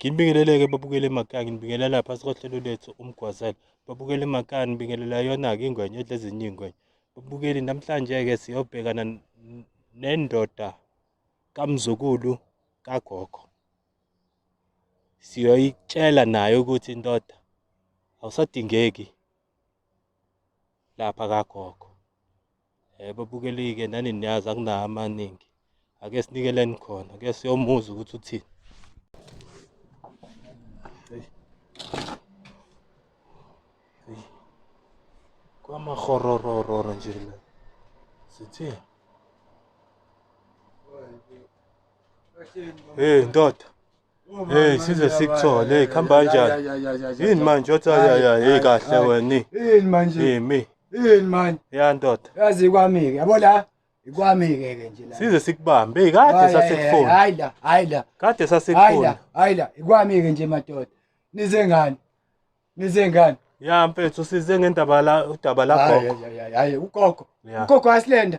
Nginibingelele-ke babukele emakhaya, nginibingelela phasi kohlelo lethu umgwazela. Babukele emakhaya, nibingelela yona-ke ingwenya edla ezinye iy'ngwenya. Babukeli, namhlanje-ke siyobhekana nendoda kamzukulu kagogo. Siyoyitshela nayo ukuthi indoda awusadingeki lapha kagogo. Babukeli-ke nani niyazi akunawo amaningi. Ake sinikeleni khona, ake siyomuzwa ukuthi uthini. Kwamahororororo nje la. Sithi. Hey ndoda. Hey size sikuthole, hey khamba kanjani? Yini manje uthi hey kahle wena. Yini manje? Yimi. Yini manje? Ya ndoda. Yazi kwami-ke, yabo la ikwami-ke nje la. Size sikubambe, hey kade sasikufuna. Hayi la. Kade sasikufuna. Hayi la, ikwami-ke nje madoda. Nize ngani? Ya mfethu size ngendaba udaba la gogo. Hayi ugogo. Ugogo wasilenda.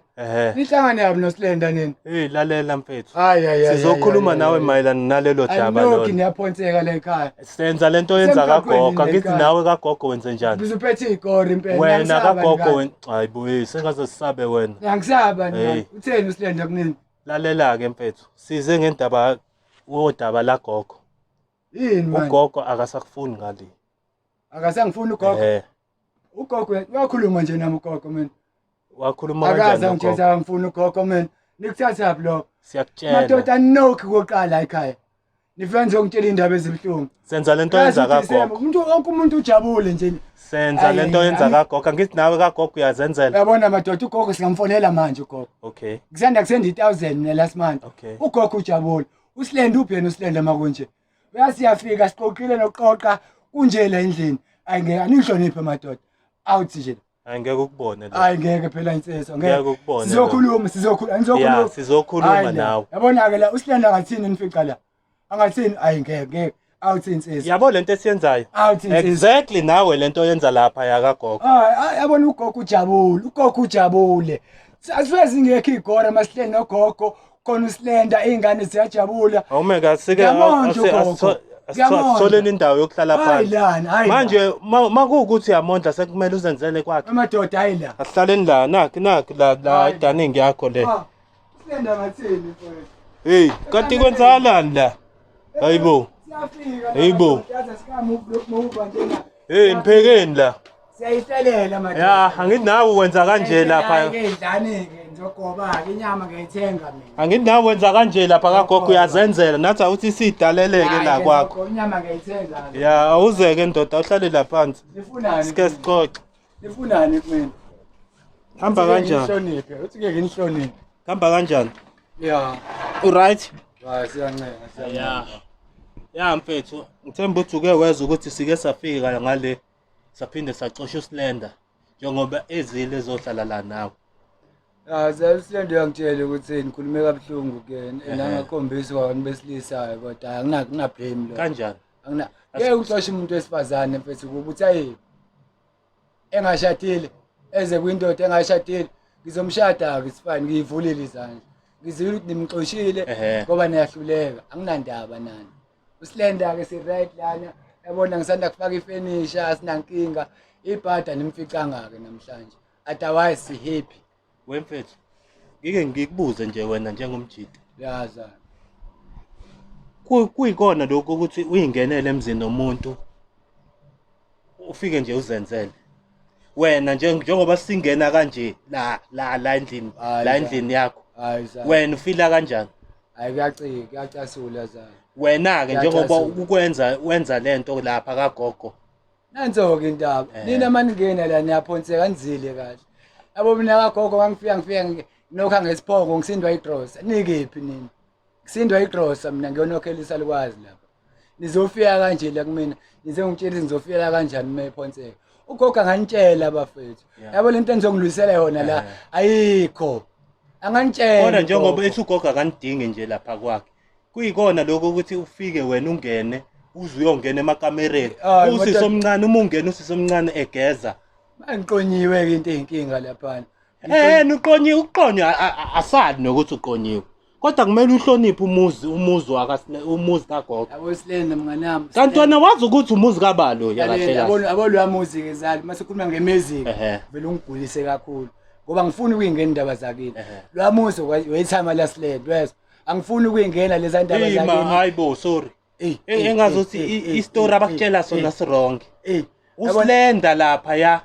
Nihlangane yabo nosilenda nini? Hey lalela mfethu. Hayi. Sizokhuluma nawe mayelana nalelo daba lona. Anoki niyaphonseka la ekhaya. Senza lento yenza kagogo, angithi nawe kagogo wenze njani? Ngizophethe igori impela. Wena kagogo wena, hayi boy, sengaze sisabe wena. Ngiyangisaba nina. Utheni usilenda kunini? Lalela ke mfethu. Size ngendaba wodaba la gogo. Yini manje? Ugogo akasakufuni ngale. Akasangifuni ugogo. Ugogo uyakhuluma nje nami ugogo mina. Wakhuluma kanjani? Akaza ngithetha ngifuna ugogo mina. Nikuthatha phi lo? Siyakutshela. Madoda nokho koqala ekhaya. Nifika ngizongitshela indaba ezibhlungu. Senza lento yenza kagogo. Wonke umuntu ujabule nje. Senza lento yenza kagogo, angithi nawe kagogo uyazenzela. Uyabona madoda ugogo singamfonela manje ugogo. Okay. Kusanda kusenda 1000 mina last month. Okay. Ugogo ujabule. Usilenda uphi yena usilenda makunje. Uyasiyafika siqoqile noqoqa kunje la endlini. Ayingeke anihloniphe madoda. Awuthi nje. Angeke ukubone la. Hayi ngeke phela insizwa ngeke. Ngeke ukubone. Sizokhuluma anizokhuluma. Ya sizokhuluma nawe. Yabona ke la usilenda ngathini nifica la. Angathini ngeke. Awuthi insizwa. Yabo lento esiyenzayo. Exactly nawe lento yenza lapha ya kagogo. Yabona ugogo ujabule. Asifeze ingekho igora masihleli nogogo khona usilenda izingane ziyajabula. Awumeka sike asitholeni indawo yokuhlala phansi. Manje makuwukuthi uyamondla sekumele uzenzele kwakhe. Amadoda hayi la. Asihlaleni la nakhi la idaning yakho le. Usilenda ngathini mfowethu? Hey, kanti kwenzakalani la? Hayibo. Siyafika. Hayibo. Yazi sikama ukuba njena. Hey, niphekeni la. Siyayihlalela madoda. Ya, angithi nawe wenza kanje lapha. Ngidlane-ke ngizogoba-ke inyama ngiyayithenga mina. Angithi nawe wenza kanje lapha kagogo uyazenzela nathi awuthi sidaleleke la kwakho. Inyama ngiyayithenga. Ya, awuzeke ndoda uhlale la phansi. Nifunani? Sike sixoxe. Nifunani kumina? Hamba kanjani? Nihloniphe. Uthi ngeke nihloniphe. Hamba kanjani? Ya. Right? Hayi siyancela. Ya. Ya mfethu, ngithemba ukuthi uke weza ukuthi sike safika ngale saphinde sacosha usilenda njengoba ezile ezohlala la nawe. Usilenda uyangitshela ukuthi nikhulume kabuhlungu ke nangakhombisa kwani besilisayo kodwa angina blame lo. Kanjani? Ngeke uxoshe umuntu wesifazane mfethu kuba uthi ayi engashadile eze kwindoda engashadile ngizomshada ke sifane ngiyivulile izandla. Ngizwile ukuthi nimxoshile ngoba niyahluleka anginandaba nani. Usilenda ke si right lana yabona ngisanda kufaka ifurniture sinankinga ibhada nimficanga ke namhlanje otherwise si happy. Wemfethu ngike ngikubuze nje wena njengomjidi. Yaza Kuyikona lokho ukuthi uyingenele emzini nomuntu ufike nje uzenzele. Wena njengoba singena kanje la endlini yakho. Wena ufila kanjani? Hayi kuyacasula zana. Wena ke njengoba wenza lento lapha kagogo. Nanzo ke indaba. Nina maningena la niyaphonseka nizile kahle. Yabo mina kagogo ngifika nokha ngesiphongo ngisindwa igrosa. Nikephi nini? Ngisindwa igrosa mina ngiyonokhelisa likwazi lapha. Nizofika kanje la kumina. Nize ngitshela nizofika kanjani mayiphonseka. Ugogo anganitshela bafethu. Yabo lento enizongilusela yona la ayikho. Anganitshela. Kodwa njengoba ethi ugogo akanidingi nje lapha kwakhe. Kuyikona lokho ukuthi ufike wena ungene uze uyongena emakamereni. Usisomncane uma ungena usisomncane egeza. Mangiqonyiwe ke into eyinkinga lapha. Uqonyiwe asali nokuthi uqonyiwe. kodwa kumele uhloniphe umuzi kagogo. Yabo Slender mnganami. Kanti wena wazi ukuthi umuzi kabalo ya kahle kahle. Yabo lwa music ezali mase kukhuluma ngemusic vele ungigulise kakhulu ngoba ngifuna ukuyingena indaba zakini. Lwa muzi wayithama la Slender wes. Angifuni ukuyingena leza ndaba zakini. Hayibo sorry. Engazothi istory abakutshela sona sirong. Uslender lapha ya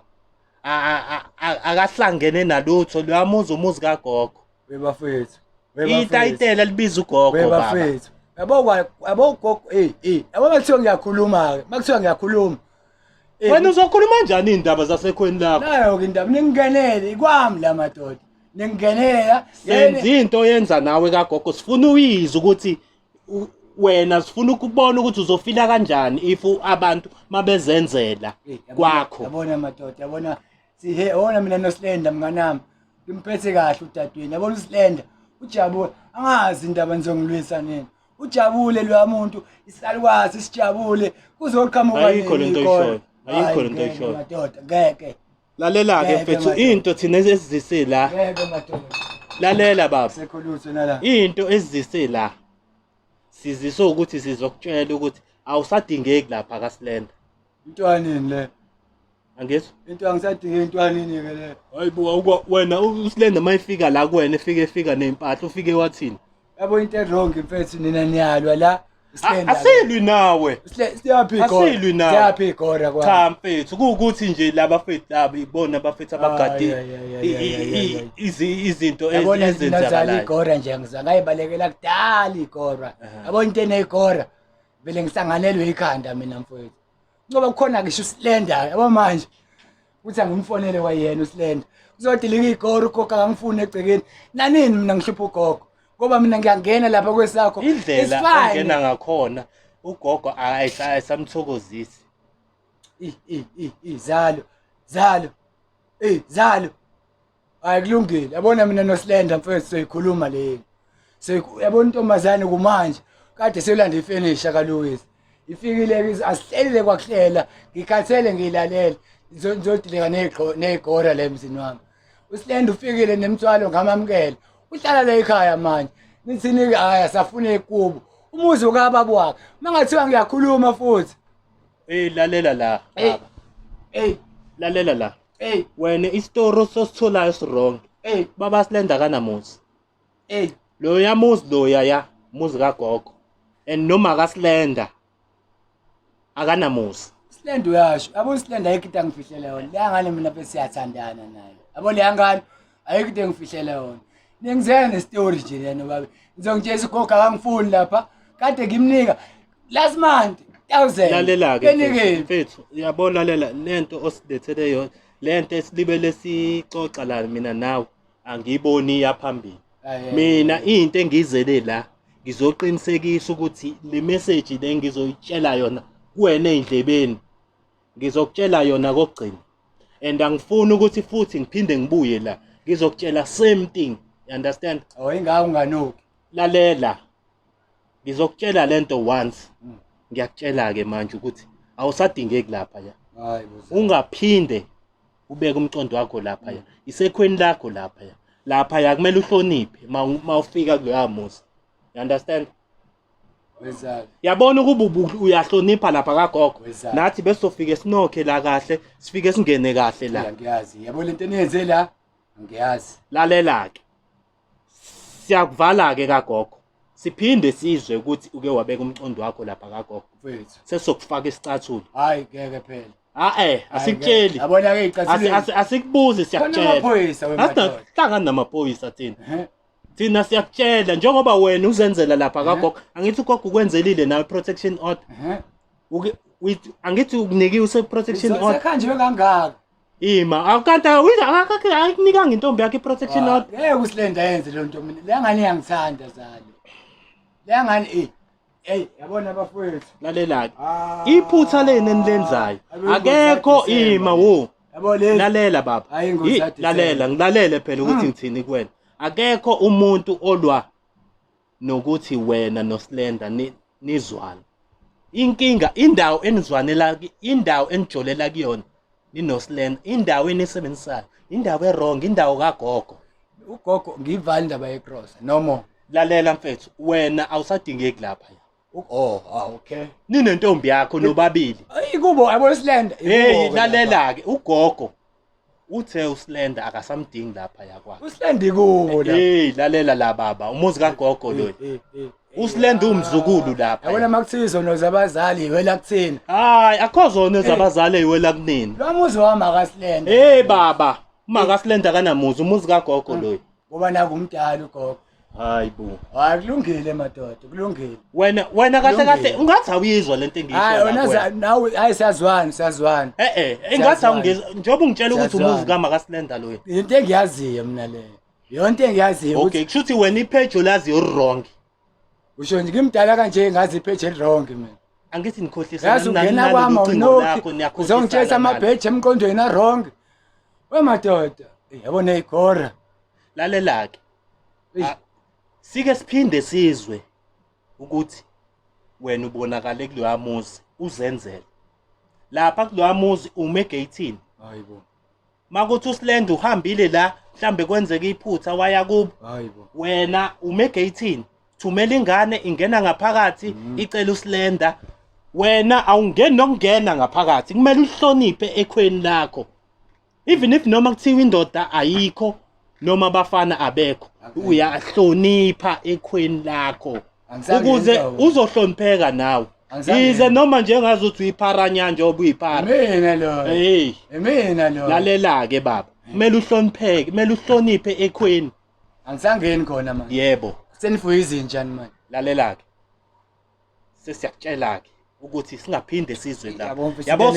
akahlangene nalutho lwamuzi umuzi kagogo. Webafethu. Itayitela libiza ugogo baba. Webafethu. Yabo gogo yabo makuthiwa ngiyakhuluma ke makuthiwa ngiyakhuluma. Wena uzokhuluma kanjani indaba zasekhweni lakho? Nayo ke indaba ningingenele ikwami la madoda. Ningingenelela senza into yenza nawe kagogo sifuna uyizwe ukuthi wena sifuna ukubona ukuthi uzofila kanjani if abantu mabezenzela kwakho. Yabona madoda yabona yabona mina noSlender mnganami ngimphethe kahle udadweni yabona uSlender ujabule angazi indaba nizongilwisa nini ujabule lo muntu isalukwazi sijabule kuzoqhamuka ayikho lento oyishoyo ayikho lento oyishoyo madoda ngeke lalela ke mfethu into thina esizise la ngeke madoda lalela baba sekhulutho nala into esizise la sizisho ukuthi sizokutshela ukuthi awusadingeki lapha kaSlender intwanini le angizwa into angisadinge intwanini ke le hayibo wena uSlender mayifika la kuwena efika nempahla ufike wathini yabo into wrong mfethu nina niyalwa la asilwi nawe asilwi nawe igora kwa cha mfethu kuukuthi nje laba mfethu laba ibona abafethu abagadi izinto ezenzakalayo igora nje ngizangayibalekela kudala igora yabo into enegora vele ngisanganelwe ikhanda mina mfethu ngoba kukhona ngisho uSlender yabo manje uthi angimfonele wayena uSlender uzodilika igora ugogo angifuni egcekeni nanini mina ngihlupha ugogo ngoba mina ngiyangena lapha kwesakho indlela ongena ngakhona ugogo ayisamthokozisi zalo ayikulungile yabona mina noSlender mfethu soyikhuluma le yabona intombazane kumanje kade selanda ifinisha kaLuwis ifikile asihlelile kwakuhlela ngikhathele ngilalela ngizodileka negora le mzini wami uSlender ufikile nemthwalo ngamamkela uhlala la ekhaya manje nithini haya safuna ekubo umuzi ukababa wakhe mangathiwa ngiyakhuluma futhi lalela la baba lalela la wena istory sositholayo sirong baba Slender kanamuzi lo yamuzi lo ya muzi kagogo and noma kaSlender akanamuzi Slender uyasho yabo Slender ayikho angifihlela yona le ngane mina bese siyathandana naye yabo le ngane ayikho engifihlela yona ningizela nestory nje lena baba ngizongitshela ugogo akangifuni lapha kade ngimnika last month 1000 lalela ke mfethu uyabona lalela lento osilethele yona lento esilibele sicoxa la mina nawe angiyiboni yaphambili mina into engizele la ngizoqinisekisa ukuthi le message le ngizoyitshela yona kuwena endlebeni ngizokutshela yona kokugcina and angifuni ukuthi futhi ngiphinde ngibuye la ngizokutshela same thing you understand ingaka unganuki lalela ngizokutshela lento once ngiyakutshela ke manje ukuthi awusadingeki lapha ya ungaphinde ubeke umcondo wakho lapha ya isekhweni lakho lapha ya kumele uhloniphe mawufika kuloya muzi you understand yabona ukuba uyahlonipha lapha kagogo nathi bese sofike sinokhe la kahle sifike singene kahle la ngiyazi yabo lento enenze la ngiyazi lalela ke siyakuvala ke kagogo siphinde sizwe ukuthi uke wabeka umcondo wakho lapha kagogo mfethu sesokufaka isicathulo hayi ngeke phela asikutsheli yabona ke icathulile asikubuzi siyakutshela amaphoyisa wemadoda asihlangana namaphoyisa thina siyakutshela njengoba wena uzenzela lapha kagogo angithi ugogo ukwenzelile nawe protection order angithi ukunikiwe protection order sekhanjwe kangaka ima akanti akunikanga intombi yakhe protection order ngeke uSlender yenze lo nto mina le ngane iyangithanda zalo le ngane yabona abafowethu lalela iphutha leni enilenzayo akekho ima wo yabo le lalela baba lalela ngilalele phela ukuthi ngithini kuwena akekho umuntu olwa nokuthi wena noSlender nizwana inkinga indawo enizwanela indawo enijolela kuyona ninoSlender indawo enisebenzisayo indawo errong indawo kagogo ugogo ngivala indaba yeCross nomo lalela mfethu wena awusadingeki lapha Okay. ninentombi yakho nobabili Ikubo yabo Slender. hey lalela ke ugogo uthe uSlender akasamdingi lapha yakwakhe uSlender ikubo la. hey lalela la baba umuzi kagogo lo uSlender umzukulu lapha Yabona makuthizo nozabazali wela kuthina. hayi akhozona ezabazali eyiwela kunini Lo muzi wami akaSlender. hey baba uma kaSlender kanamuzi umuzi kagogo lo Ngoba nakumdala ugogo. hayi bo Hayi kulungile madoda, kulungile. wena kahle kahle ungathi awuyizwa lento Hayi engiyisho wena nawe hayi siyazwana. engathi awungizwa njengoba ungitshela ukuthi umuzi kaMakaSlender lo Into engiyaziyo mina leyo. Yonke engiyaziyo okay kushuthi wena ipage olazi wrong usho nje ngimdala kanje ngazi ipage wrong mina. angithi nikhohlisa Yazi ungena kwami awunoki. Uzongitshela amapage emqondweni a wrong. We madoda, yabona igora. lalela ke sike siphinde sizwe ukuthi wena ubonakale kuloya muzi uzenzele lapha kuloya muzi ume gate hayibo makuthi uSlender uhambile la mhlambe kwenzeka iphutha waya kubo hayibo wena ume gate thumela ingane ingena ngaphakathi icela uSlender wena awungeni nokungena ngaphakathi kumele uhloniphe ekhweni lakho even if noma kuthiwa indoda ayikho noma abafana abekho uyahlonipha ekhweni lakho ukuze uzohlonipheka nawe ize noma njengazi uthi uyipharanya njengoba uyipara mina lo hey mina lo lalela ke baba kumele uhlonipheke kumele uhloniphe ekhweni angisangeni khona manje yebo senifuye izinja manje lalela ke sesiyakutshela ke ukuthi singaphinde sizwe la yabo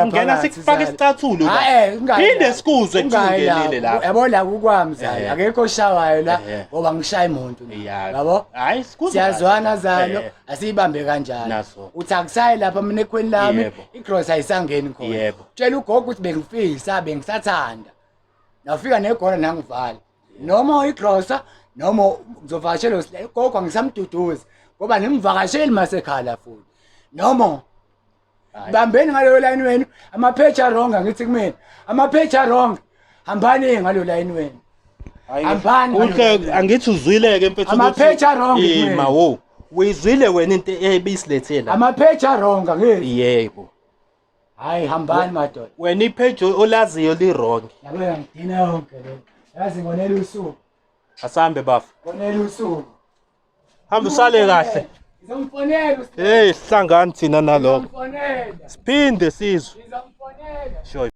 ngena sikufaka isicathulo la phinde sikuzwe kuthungelele la yabo la kukwamzala akekho shawayo la ngoba ngishaya umuntu yabo hayi sikuzwe siyazwana zalo asiyibambe kanjalo uthi akusayi lapha mina ekhweni lami igross ayisangeni khona tshela ugogo ukuthi bengifisa bengisathanda nafika negora nangivala noma igrossa noma ngizovakashela ugogo ngisamduduza ngoba ngimvakasheli masekhala futhi noma bambeni ngalo line wenu amapage wrong ngithi kumina amapage wrong hambani ngalo line wenu hambani uhle angithi uzwileke mfethu amapage wrong mawo uyizwile wena into ebisilethela amapage wrong ngithi yebo hayi hambani madoda wena ipage olaziyo li wrong yabona ngidina yonke le yazi ngonela usuku asambe bafu ngonela usuku hamba usale kahle ngizomfonela hey sihlangani thina nalokho siphinde sizwe ngizomfonela sure